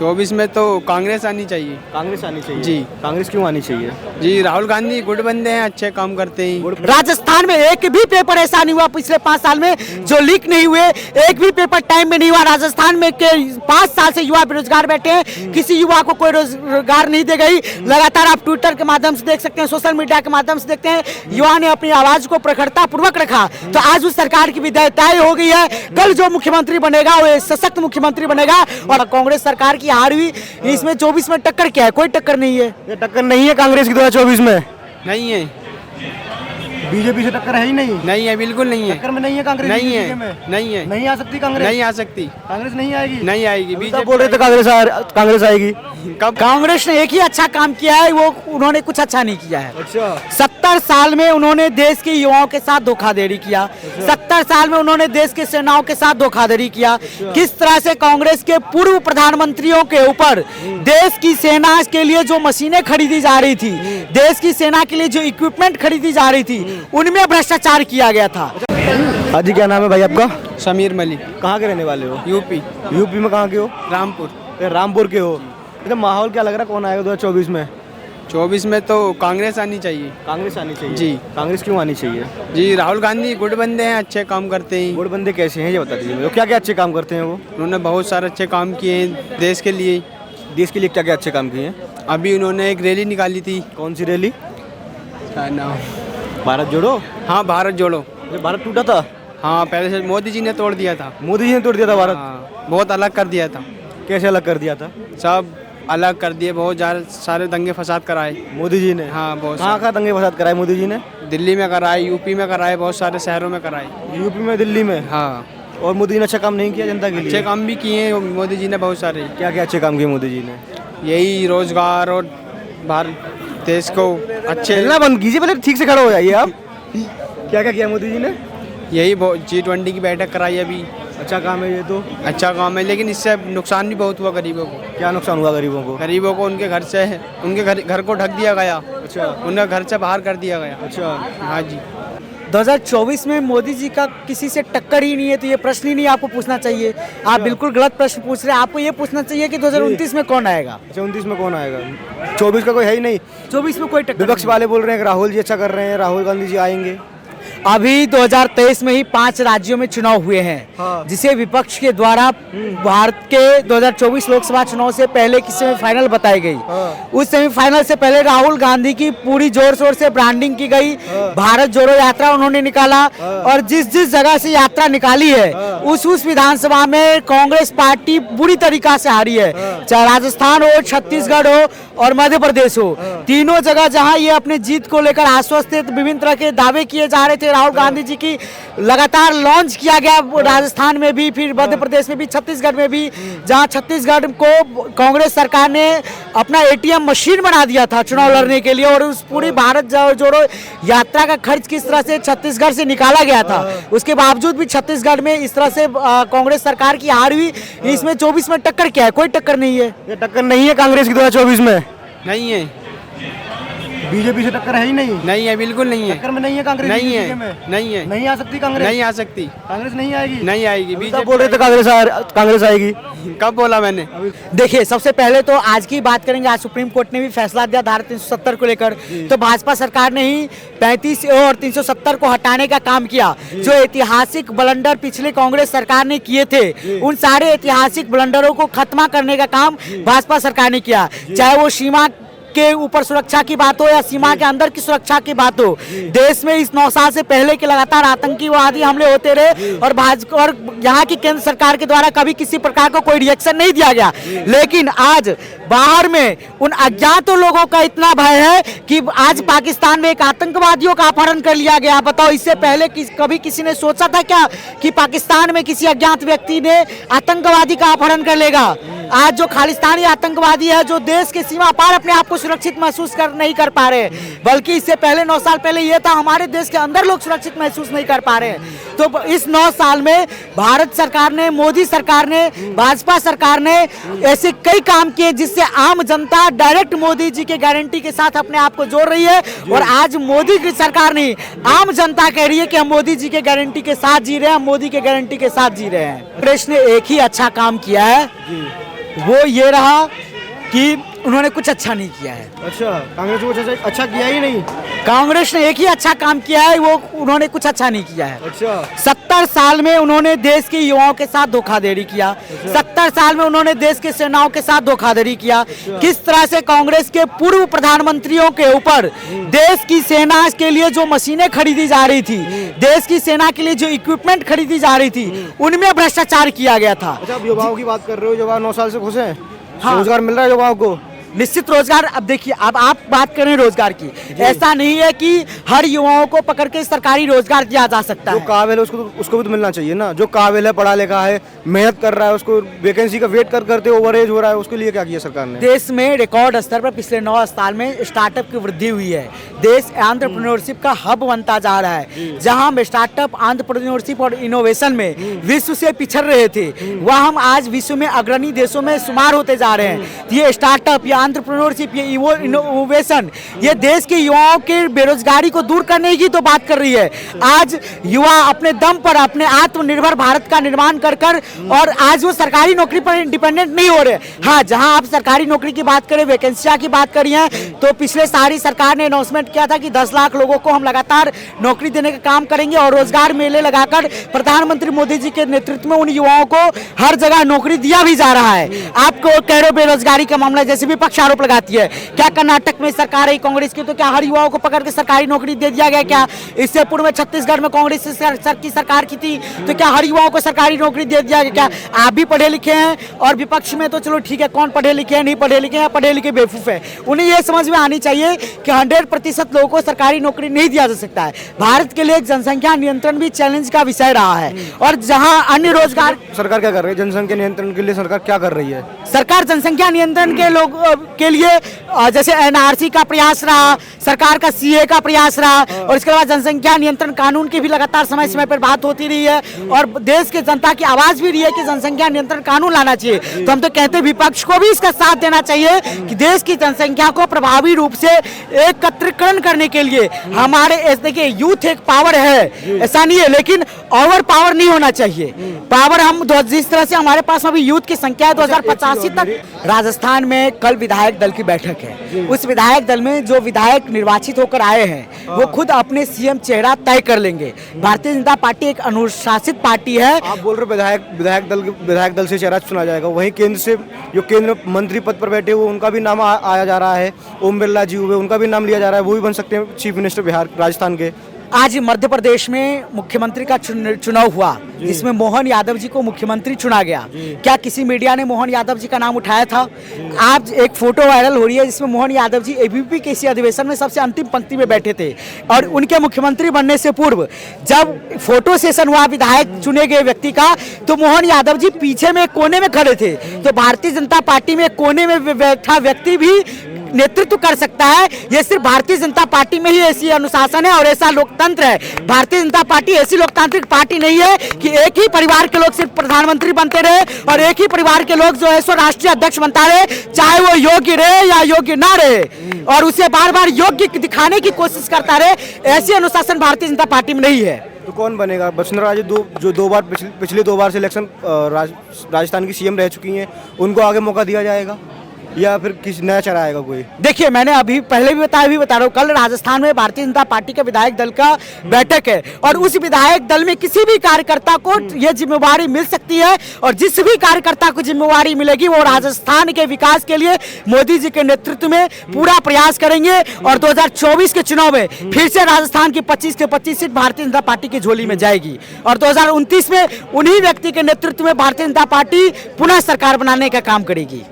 24 में तो कांग्रेस आनी चाहिए। कांग्रेस आनी चाहिए जी। कांग्रेस क्यों आनी चाहिए? जी, राहुल गांधी गुड बंदे हैं, अच्छे काम करते हैं। राजस्थान में एक भी पेपर ऐसा नहीं हुआ पिछले 5 साल में जो लीक नहीं हुए। एक भी पेपर टाइम में नहीं हुआ। राजस्थान में के 5 साल से युवा बेरोजगार बैठे हैं, किसी युवा को कोई रोजगार नहीं दे गई। लगातार आप ट्विटर के माध्यम से देख सकते हैं, सोशल मीडिया के माध्यम से देखते हैं, युवा ने अपनी आवाज को प्रखरता पूर्वक रखा। तो आज उस सरकार की विदाई तय हो गई है। कल जो मुख्यमंत्री बनेगा वो सशक्त मुख्यमंत्री बनेगा। और कांग्रेस सरकार की हार हुई, इसमें 24 में टक्कर क्या है? कोई टक्कर नहीं है। ये टक्कर नहीं है कांग्रेस की 2024 में? नहीं है, बीजेपी से टक्कर है ही नहीं। नहीं है, बिल्कुल नहीं है। टक्कर में नहीं है कांग्रेस? नहीं है, में नहीं है, नहीं आ सकती कांग्रेस? नहीं आ सकती। कांग्रेस नहीं आएगी? नहीं आएगी। अभी बीजेपी तो बोल रहे थे कांग्रेस आएगी। कब? कांग्रेस ने एक ही अच्छा काम किया है, वो उन्होंने कुछ अच्छा नहीं किया है। अच्छा। 70 साल में उन्होंने देश के युवाओं के साथ धोखाधड़ी किया। 70 साल में उन्होंने देश के सेनाओं के साथ धोखाधड़ी किया। किस तरह से कांग्रेस के पूर्व प्रधानमंत्रियों के ऊपर देश की सेना के लिए जो मशीनें खरीदी जा रही थी, देश की सेना के लिए जो इक्विपमेंट खरीदी जा रही थी, उनमें भ्रष्टाचार किया गया था। हाँ जी, क्या नाम है भाई आपका? समीर मलिक, कहाँ के रहने वाले हो? यूपी, यूपी में कहाँ के हो? रामपुर। रामपुर के हो। तो माहौल क्या लग रहा है, कौन आएगा 2024 में? 24 में तो कांग्रेस आनी चाहिए। कांग्रेस आनी चाहिए। जी। कांग्रेस क्यों आनी चाहिए? जी, राहुल गांधी गुड बंदे हैं, अच्छे काम करते हैं। गुड बंदे कैसे हैं ये बता दीजिए मुझे। क्या क्या अच्छे काम करते हैं वो? उन्होंने बहुत सारे अच्छे काम किए हैं देश के लिए। देश के लिए क्या क्या अच्छे काम किए हैं? अभी उन्होंने एक रैली निकाली थी। कौन सी रैली? क्या नाम? भारत जोड़ो। हाँ, भारत जोड़ो। जब भारत टूटा था? हाँ, पहले से मोदी जी ने तोड़ दिया था। मोदी जी ने तोड़ दिया था भारत? हाँ, बहुत अलग कर दिया था। कैसे अलग कर दिया था? सब अलग कर दिए, बहुत ज़्यादा सारे दंगे फसाद कराए मोदी जी ने? हाँ, बहुत कहाँ कहाँ दंगे फसाद कराए मोदी जी ने? दिल्ली में कराए, यूपी में कराए, बहुत सारे शहरों में कराए। यूपी में, दिल्ली में? हाँ, और मोदी जी ने अच्छा काम नहीं किया जनता के अच्छे लिए? काम भी किए हैं मोदी जी ने बहुत सारे। क्या क्या अच्छे काम किए मोदी जी ने? यही रोजगार और भारत देश को अच्छे, चलना बंद कीजिए, पहले ठीक से खड़ा हो जाइए आप। क्या क्या किया मोदी जी ने? यही G20 की बैठक कराई अभी। अच्छा काम है ये तो। अच्छा काम है, लेकिन इससे नुकसान भी बहुत हुआ गरीबों को। क्या नुकसान हुआ गरीबों को? गरीबों को उनके घर से, उनके घर को ढक दिया गया। अच्छा। उन्हें घर से बाहर कर दिया गया। अच्छा। हाँ जी। 2024 में मोदी जी का किसी से टक्कर ही नहीं है, तो ये प्रश्न ही नहीं आपको पूछना चाहिए। आप बिल्कुल गलत प्रश्न पूछ रहे हैं। आपको ये पूछना चाहिए कि 2029 में कौन आएगा। अच्छा, 29 में कौन आएगा? 24 का कोई है ही नहीं। 24 में कोई टक्कर विपक्ष वाले बोल रहे हैं कि राहुल जी अच्छा कर रहे हैं, राहुल गांधी जी आएंगे। अभी 2023 में ही 5 राज्यों में चुनाव हुए हैं। हाँ। जिसे विपक्ष के द्वारा भारत के 2024 लोकसभा चुनाव से पहले की सेमीफाइनल बताई गई। हाँ। उस सेमीफाइनल से पहले राहुल गांधी की पूरी जोर शोर से ब्रांडिंग की गई। भारत जोड़ो यात्रा उन्होंने निकाला। और जिस जिस जगह से यात्रा निकाली है, उस विधानसभा में कांग्रेस पार्टी बुरी तरीका से हारी है। चाहे राजस्थान हो, छत्तीसगढ़ हो और मध्य प्रदेश हो, तीनों जगह जहां ये अपने जीत को लेकर आश्वस्त थे, विभिन्न तरह के दावे किए जा रहे थे राहुल गांधी जी की, लगातार लॉन्च किया गया राजस्थान में भी, फिर मध्य प्रदेश में भी, छत्तीसगढ़ में भी, जहां छत्तीसगढ़ को कांग्रेस सरकार ने अपना ATM मशीन बना दिया था चुनाव लड़ने के लिए। और उस पूरी भारत जोड़ो यात्रा का खर्च किस तरह से छत्तीसगढ़ से निकाला गया था, उसके बावजूद भी छत्तीसगढ़ में इस तरह से कांग्रेस सरकार की हार हुई। इसमें 24 में टक्कर क्या है? कोई टक्कर नहीं है। ये टक्कर नहीं है कांग्रेस की 2024 में? नहीं है, बीजेपी से टक्कर है ही नहीं। नहीं है, बिल्कुल नहीं है। टक्कर में नहीं है कांग्रेस? नहीं है, में नहीं है, नहीं आ सकती कांग्रेस? नहीं आ सकती। कांग्रेस नहीं आएगी? नहीं आएगी। अभी तो बीजेपी बोल रहे थे कांग्रेस आएगी। कब बोला मैंने? देखिए, सबसे पहले तो आज की बात करेंगे। आज सुप्रीम कोर्ट ने भी फैसला दिया धारा 370 को लेकर। तो भाजपा सरकार ने ही 35 और 370 को हटाने का काम किया। जो ऐतिहासिक ब्लंडर पिछले कांग्रेस सरकार ने किए थे, उन सारे ऐतिहासिक ब्लंडरों को खत्म करने का काम भाजपा सरकार ने किया। चाहे वो सीमा के ऊपर सुरक्षा की बात हो या सीमा के अंदर की सुरक्षा की बात हो, देश में इस 9 साल से पहले के लगातार आतंकवादी हमले होते रहे और यहाँ की केंद्र सरकार के द्वारा कभी किसी प्रकार का कोई रिएक्शन नहीं दिया गया। लेकिन आज बाहर में उन अज्ञात लोगों का इतना भय है कि आज पाकिस्तान में एक आतंकवादियों का अपहरण कर लिया गया। बताओ, इससे पहले कभी किसी ने सोचा था क्या कि पाकिस्तान में किसी अज्ञात व्यक्ति ने आतंकवादी का अपहरण कर लेगा? आज जो खालिस्तानी आतंकवादी है, जो देश के सीमा पार अपने आप को सुरक्षित महसूस नहीं कर पा रहे, बल्कि इससे पहले 9 साल पहले ये था हमारे देश के अंदर लोग सुरक्षित महसूस नहीं कर पा रहे। तो इस 9 साल में भारत सरकार ने, मोदी सरकार ने, भाजपा सरकार ने ऐसे कई काम किए जिससे आम जनता डायरेक्ट मोदी जी के गारंटी के साथ अपने आप को जोड़ रही है। और आज मोदी की सरकार नहीं, आम जनता कह रही है कि हम मोदी जी के गारंटी के साथ जी रहे हैं, हम मोदी के गारंटी के साथ जी रहे हैं। कांग्रेस ने एक ही अच्छा काम किया है वो ये रहा कि उन्होंने कुछ अच्छा नहीं किया है। अच्छा, कांग्रेस को कुछ अच्छा किया ही नहीं। कांग्रेस ने एक ही अच्छा काम किया है, वो उन्होंने कुछ अच्छा नहीं किया है। अच्छा, 70 साल में उन्होंने देश के युवाओं के साथ धोखाधड़ी किया। 70 साल में उन्होंने देश के सेनाओं के साथ धोखाधड़ी किया। किस तरह से कांग्रेस के पूर्व प्रधानमंत्रियों के ऊपर देश की सेना के लिए जो मशीनें खरीदी जा रही थी, देश की सेना के लिए जो इक्विपमेंट खरीदी जा रही थी, उनमें भ्रष्टाचार किया गया था। अच्छा, आप युवाओं की बात कर रहे हो, युवा 9 साल से खुश हैं? हाँ। रोजगार मिल रहा है युवाओं को? निश्चित रोजगार। अब देखिए, अब आप बात करें रोजगार की, ऐसा नहीं है कि हर युवाओं को पकड़ के सरकारी रोजगार दिया जा सकता जो है। काबिल है उसको भी तो मिलना चाहिए ना। जो काबिल है, पढ़ा लिखा है, मेहनत कर रहा है, उसको वैकेंसी का वेट करते ओवरएज हो रहा है, उसके लिए क्या किया सरकार ने? देश में रिकॉर्ड स्तर पर पिछले 9 साल में स्टार्टअप की वृद्धि हुई है। देश एंटरप्रेन्योरशिप का हब बनता जा रहा है। जहां हम स्टार्टअप, एंटरप्रेन्योरशिप और इनोवेशन में विश्व से पिछड़ रहे थे, वह हम आज विश्व में अग्रणी देशों में शुमार होते जा रहे हैं। ये स्टार्टअप, ये एंटरप्रेन्योरशिप, ये इनोवेशन, ये देश के युवाओं के बेरोजगारी को दूर करने की तो बात कर रही है। आज युवा अपने दम पर अपने आत्मनिर्भर भारत का निर्माण कर और आज वो सरकारी नौकरी पर डिपेंडेंट नहीं हो रहे। हाँ, जहां आप सरकारी नौकरी की बात करें, वैकेंसियां की बात करी है, तो पिछले सारी सरकार ने अनाउंसमेंट किया था कि 10 लाख लोगों को हम लगातार नौकरी देने का काम करेंगे और रोजगार मेले लगाकर प्रधानमंत्री मोदी जी के नेतृत्व में उन युवाओं को हर जगह नौकरी दिया भी जा रहा है। आपको कह रहे बेरोजगारी का मामला, जैसे विपक्ष आरोप लगाती है, क्या कर्नाटक में सरकार है कांग्रेस की, तो क्या हर युवाओं को पकड़ के सरकारी नौकरी दे दिया गया? क्या इससे पूर्व में छत्तीसगढ़ में कांग्रेस की सरकार की थी, तो क्या हर युवाओं को सरकारी नौकरी दे दिया गया? क्या आप भी पढ़े लिखे हैं और विपक्ष में तो चलो ठीक है, कौन पढ़े लिखे हैं, नहीं पढ़े लिखे हैं, पढ़े लिखे बेवकूफ है। उन्हें यह समझ में आनी चाहिए कि 100% लोगों को सरकारी नौकरी नहीं दिया जा सकता है। भारत के लिए जनसंख्या नियंत्रण भी चैलेंज का विषय रहा है और जहां अन्य रोजगार। सरकार क्या कर रही है जनसंख्या नियंत्रण के लिए? सरकार क्या कर रही है? सरकार जनसंख्या नियंत्रण के लिए जैसे एनआरसी का प्रयास रहा, सरकार का सीए का प्रयास रहा, और इसके बाद जनसंख्या नियंत्रण कानून की भी लगातार समय समय पर बात होती रही है और देश के जनता की आवाज भी रही है कि जनसंख्या नियंत्रण कानून लाना चाहिए। तो हम तो कहते हैं विपक्ष को भी इसका साथ देना चाहिए कि देश की जनसंख्या को प्रभावी रूप से एकत्रीकरण करने के लिए हमारे, देखिए यूथ एक पावर है, ऐसा नहीं है, लेकिन ओवर पावर नहीं होना चाहिए। पावर हम जिस तरह से हमारे पास अभी यूथ की संख्या है 2085 तक। राजस्थान में कल विधायक दल की बैठक है। उस विधायक दल में जो विधायक निर्वाचित होकर आए हैं वो खुद अपने सीएम चेहरा तय कर लेंगे। भारतीय जनता पार्टी एक अनुशासित पार्टी है। आप बोल रहे विधायक दल से चेहरा चुना जाएगा, वहीं केंद्र से जो केंद्र मंत्री पद पर बैठे हुए उनका भी नाम आया जा रहा है। ओम बिरला जी हुए, उनका भी नाम लिया जा रहा है, वो भी बन सकते हैं चीफ मिनिस्टर बिहार राजस्थान के। आज मध्य प्रदेश में मुख्यमंत्री का चुनाव हुआ, जिसमें मोहन यादव जी को मुख्यमंत्री चुना गया। क्या किसी मीडिया ने मोहन यादव जी का नाम उठाया था? आज एक फोटो वायरल हो रही है जिसमें मोहन यादव जी एबीवीपी के इसी अधिवेशन में सबसे अंतिम पंक्ति में बैठे थे और उनके मुख्यमंत्री बनने से पूर्व जब फोटो सेशन हुआ विधायक चुने गए व्यक्ति का, तो मोहन यादव जी पीछे में कोने में खड़े थे। तो भारतीय जनता पार्टी में कोने में बैठा व्यक्ति भी नेतृत्व कर सकता है। ये सिर्फ भारतीय जनता पार्टी में ही ऐसी अनुशासन है और ऐसा लोकतंत्र है। भारतीय जनता पार्टी ऐसी लोकतांत्रिक पार्टी नहीं है कि एक ही परिवार के लोग सिर्फ प्रधानमंत्री बनते रहे और एक ही परिवार के लोग जो है सो राष्ट्रीय अध्यक्ष बनता रहे, चाहे वो योग्य रहे या योग्य ना रहे, और उसे बार बार योग्य दिखाने की कोशिश करता रहे। ऐसी अनुशासन भारतीय जनता पार्टी में नहीं है। तो कौन बनेगा? वसुंधरा राजे जो 2 बार पिछले 2 बार से इलेक्शन राजस्थान की सीएम रह चुकी हैं, उनको आगे मौका दिया जाएगा या फिर किसी नया चेहरा आएगा कोई? देखिए, मैंने अभी पहले भी बताया, अभी बता रहा हूँ, कल राजस्थान में भारतीय जनता पार्टी के विधायक दल का बैठक है और उस विधायक दल में किसी भी कार्यकर्ता को यह जिम्मेवारी मिल सकती है और जिस भी कार्यकर्ता को जिम्मेवारी मिलेगी वो राजस्थान के विकास के लिए मोदी जी के नेतृत्व में पूरा प्रयास करेंगे और 2024 के चुनाव में फिर से राजस्थान की 25 के 25 सीट भारतीय जनता पार्टी की झोली में जाएगी और 2029 में उन्हीं व्यक्ति के नेतृत्व में भारतीय जनता पार्टी पुनः सरकार बनाने का काम करेगी।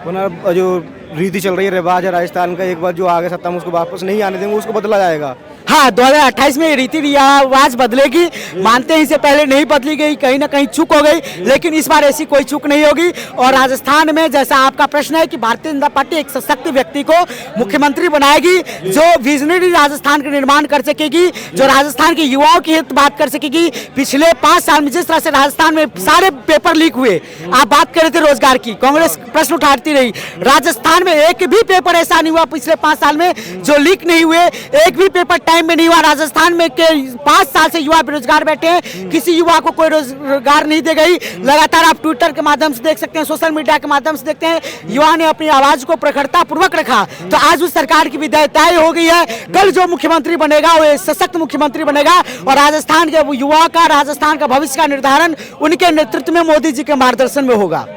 जो रीति चल रही है, रिवाज है राजस्थान का, एक बार जो आगे सत्ता में उसको वापस नहीं आने देंगे, उसको बदला जाएगा। हाँ, 2028 में रीति रिवाज बदलेगी। मानते हैं इससे पहले नहीं बदली गई, कहीं ना कहीं चूक हो गई, लेकिन इस बार ऐसी कोई चूक नहीं होगी। और राजस्थान में जैसा आपका प्रश्न है कि भारतीय जनता पार्टी एक सशक्त व्यक्ति को मुख्यमंत्री बनाएगी जो विजनरी राजस्थान का निर्माण कर सकेगी, जो राजस्थान के युवाओं की हित बात कर सकेगी। पिछले 5 साल में जिस तरह से राजस्थान में सारे पेपर लीक हुए, आप बात कर रहे थे रोजगार की, कांग्रेस प्रश्न उठाती रही, राजस्थान में एक भी पेपर ऐसा नहीं हुआ पिछले 5 साल में जो लीक नहीं हुए, एक भी पेपर टाइम टाइम में नहीं हुआ। राजस्थान में के 5 साल से युवा बेरोजगार बैठे हैं, किसी युवा को कोई रोजगार नहीं दी गई। लगातार आप ट्विटर के माध्यम से देख सकते हैं, सोशल मीडिया के माध्यम से देखते हैं, युवा ने अपनी आवाज को प्रखरता पूर्वक रखा। तो आज उस सरकार की विदाई तय हो गई है। कल जो मुख्यमंत्री बनेगा वो सशक्त मुख्यमंत्री बनेगा और राजस्थान के युवा का, राजस्थान का भविष्य का निर्धारण उनके नेतृत्व में, मोदी जी के मार्गदर्शन में होगा।